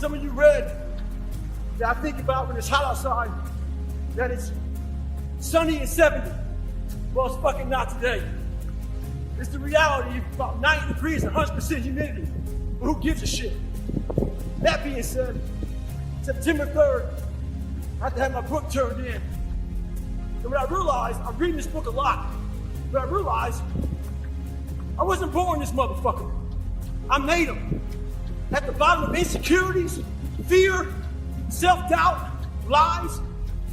some of you read that I think about when it's hot outside, that it's sunny and 70. Well, it's fucking not today. It's the reality of about 90 degrees and 100% humidity. But who gives a shit? That being said, September 3rd, I had to have my book turned in. And what I realized, I'm reading this book a lot, but I realized I wasn't born this motherfucker. I made him. At the bottom of insecurities, fear, self-doubt, lies,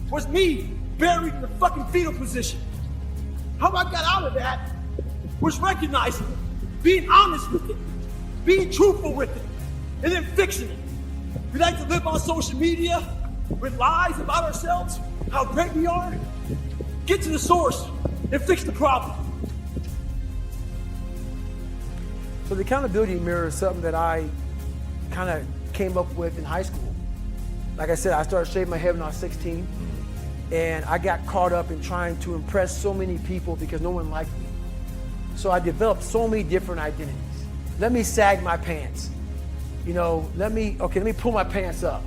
was me buried in the fucking fetal position. How I got out of that was recognizing it, being honest with it, being truthful with it, and then fixing it. We like to live on social media with lies about ourselves, how great we are. Get to the source and fix the problem. So the accountability mirror is something that I kind of came up with in high school. Like I said, I started shaving my head when I was 16, and I got caught up in trying to impress so many people because no one liked me. So I developed so many different identities. Let me sag my pants. You know, let me pull my pants up.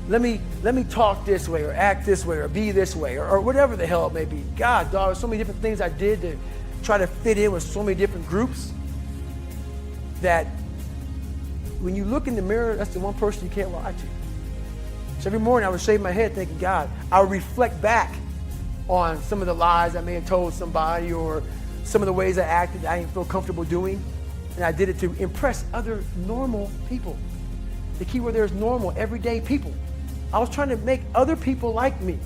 Let me talk this way or act this way or be this way or whatever the hell it may be. God, dog, so many different things I did to try to fit in with so many different groups that when you look in the mirror, that's the one person you can't lie to. So every morning I would shave my head thinking, God, I would reflect back on some of the lies I may have told somebody or some of the ways I acted I didn't feel comfortable doing. And I did it to impress other normal people. The key word there is normal, everyday people. I was trying to make other people like me.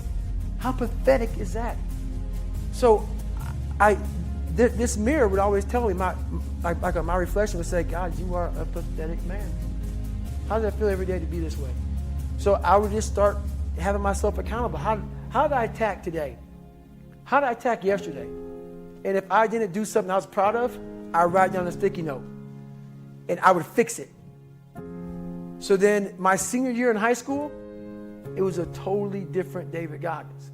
How pathetic is that? So this mirror would always tell me, my reflection would say, God, you are a pathetic man. How does that feel every day to be this way? So I would just start having myself accountable. How did I attack today? How did I attack yesterday? And if I didn't do something I was proud of, I would write down a sticky note and I would fix it. So then my senior year in high school, it was a totally different David Goggins.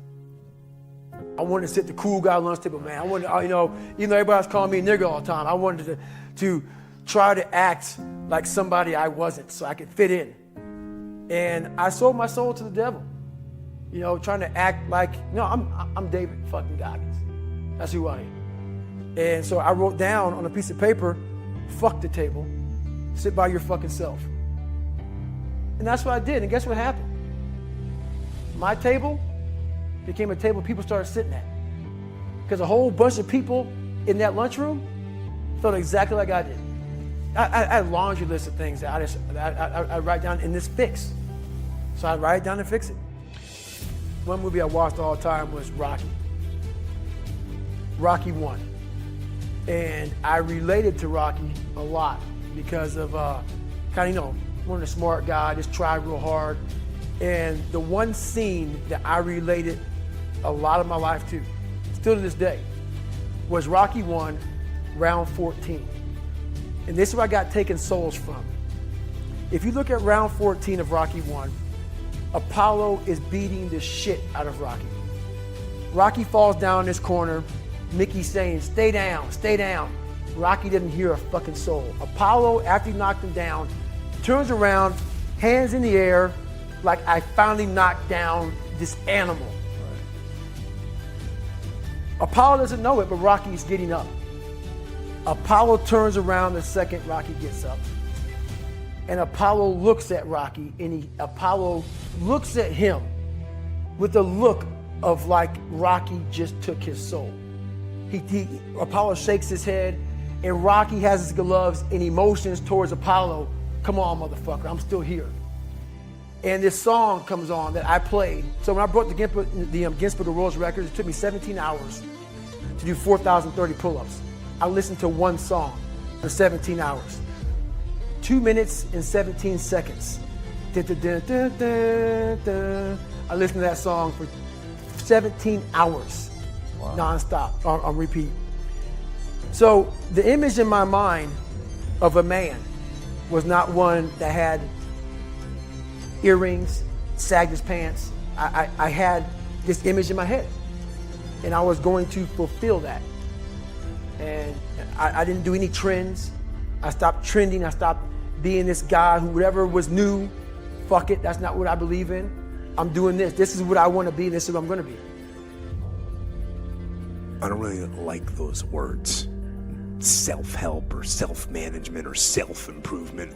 I wanted to sit the cool guy lunch table, man. I wanted to, even though everybody was calling me nigga all the time, I wanted to try to act like somebody I wasn't so I could fit in. And I sold my soul to the devil, trying to act like, I'm David fucking Goggins. That's who I am. And so I wrote down on a piece of paper, fuck the table, sit by your fucking self. And that's what I did. And guess what happened? My table became a table people started sitting at. Because a whole bunch of people in that lunchroom felt exactly like I did. I had a laundry list of things that I write down in this fix. So I write it down and fix it. One movie I watched all the time was Rocky. Rocky 1. And I related to Rocky a lot because of one of the smart guy, just tried real hard. And the one scene that I related a lot of my life to, still to this day, was Rocky 1, round 14. And this is where I got taken souls from. If you look at round 14 of Rocky 1, Apollo is beating the shit out of Rocky. Rocky falls down in this corner. Mickey's saying, stay down, stay down. Rocky didn't hear a fucking soul. Apollo, after he knocked him down, turns around, hands in the air, like I finally knocked down this animal. Right. Apollo doesn't know it, but Rocky's getting up. Apollo turns around the second Rocky gets up. And Apollo looks at Rocky, and Apollo looks at him with a look of like Rocky just took his soul. Apollo shakes his head, and Rocky has his gloves and emotions towards Apollo. Come on, motherfucker, I'm still here. And this song comes on that I played. So when I brought the Guinness Book of World Records, it took me 17 hours to do 4,030 pull-ups. I listened to one song for 17 hours. 2 minutes and 17 seconds. I listened to that song for 17 hours. Wow. Nonstop, on repeat. So the image in my mind of a man was not one that had earrings, sagged his pants. I had this image in my head, and I was going to fulfill that. And I didn't do any trends. I stopped trending. I stopped being this guy who whatever was new, fuck it, that's not what I believe in. I'm doing this. This is what I want to be, and this is what I'm going to be. I don't really like those words. Self-help or self-management or self-improvement.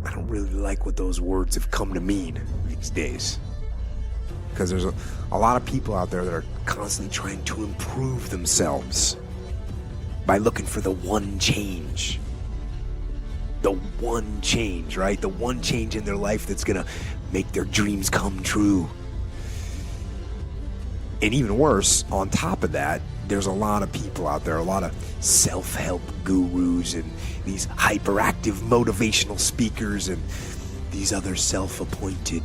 I don't really like what those words have come to mean these days. Because there's a lot of people out there that are constantly trying to improve themselves by looking for the one change. The one change, right? The one change in their life that's gonna make their dreams come true. And even worse, on top of that, there's a lot of people out there, a lot of self-help gurus and these hyperactive motivational speakers and these other self-appointed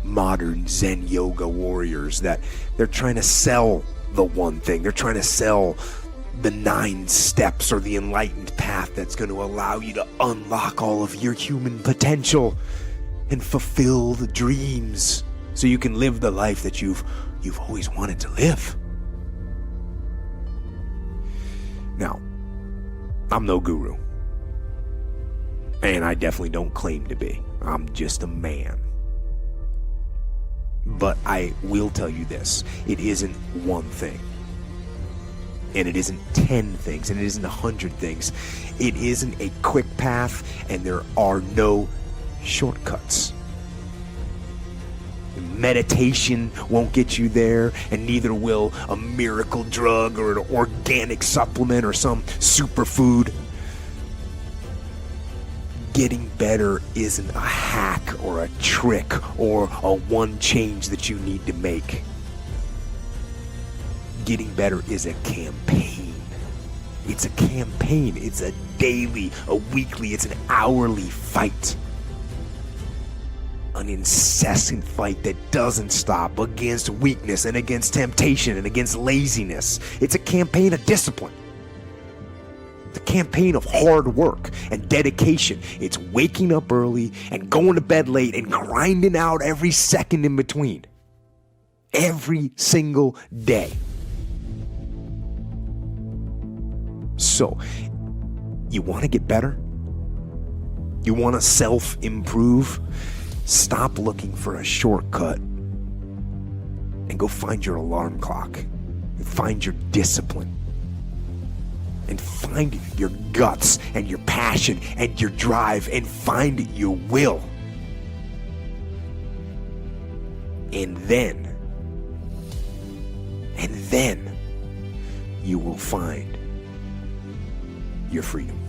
modern Zen yoga warriors that they're trying to sell the one thing. They're trying to sell the 9 steps or the enlightened path that's going to allow you to unlock all of your human potential and fulfill the dreams so you can live the life that you've always wanted to live. Now, I'm no guru. And I definitely don't claim to be. I'm just a man. But I will tell you this. It isn't one thing. And it isn't 10 things. And it isn't 100 things. It isn't a quick path. And there are no shortcuts. Meditation won't get you there, and neither will a miracle drug or an organic supplement or some superfood. Getting better isn't a hack or a trick or a one change that you need to make. Getting better is a campaign. It's a campaign. It's a daily, a weekly, it's an hourly fight. An incessant fight that doesn't stop against weakness and against temptation and against laziness. It's a campaign of discipline. It's a campaign of hard work and dedication. It's waking up early and going to bed late and grinding out every second in between. Every single day. So, you want to get better? You want to self-improve? Stop looking for a shortcut and go find your alarm clock and find your discipline and find your guts and your passion and your drive and find your will. And then you will find your freedom.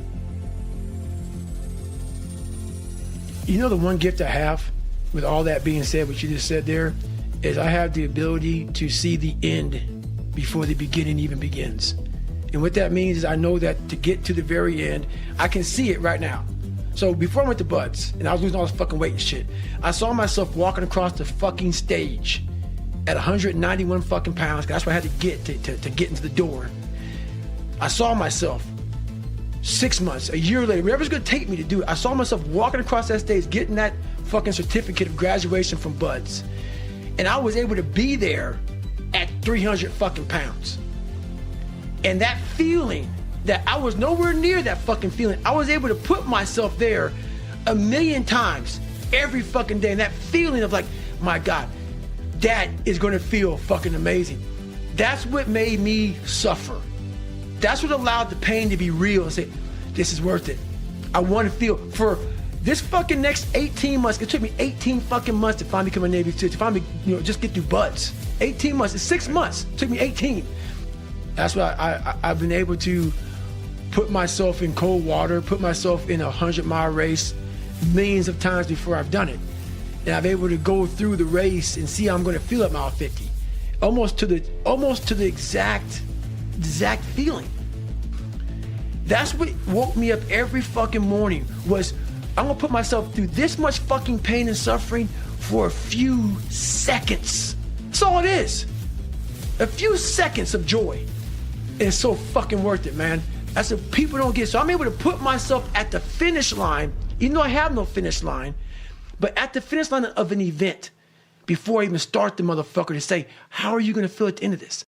You know, the one gift I have, with all that being said, what you just said there, is I have the ability to see the end before the beginning even begins. And what that means is I know that to get to the very end, I can see it right now. So before I went to Buds, and I was losing all this fucking weight and shit, I saw myself walking across the fucking stage at 191 fucking pounds, 'cause that's what I had to get to get into the door. I saw myself 6 months, a year later, whatever's gonna take me to do it, I saw myself walking across that stage, getting that fucking certificate of graduation from Buds. And I was able to be there at 300 fucking pounds. And that feeling that I was nowhere near that fucking feeling, I was able to put myself there 1,000,000 times every fucking day. And that feeling of like, my God, that is gonna feel fucking amazing. That's what made me suffer. That's what allowed the pain to be real and say, this is worth it. I want to feel for this fucking next 18 months. It took me 18 fucking months to finally become a Navy SEAL, to finally, just get through Buds. 18 months, it's 6 months. It took me 18. That's why I've been able to put myself in cold water, put myself in a 100-mile race millions of times before I've done it. And I'm able to go through the race and see how I'm going to feel at mile 50. Almost to the exact feeling. That's what woke me up every fucking morning, was I'm gonna put myself through this much fucking pain and suffering for a few seconds. That's all it is. A few seconds of joy. And it's so fucking worth it, man. That's what people don't get. So I'm able to put myself at the finish line, even though I have no finish line, but at the finish line of an event before I even start the motherfucker, to say, how are you gonna feel at the end of this?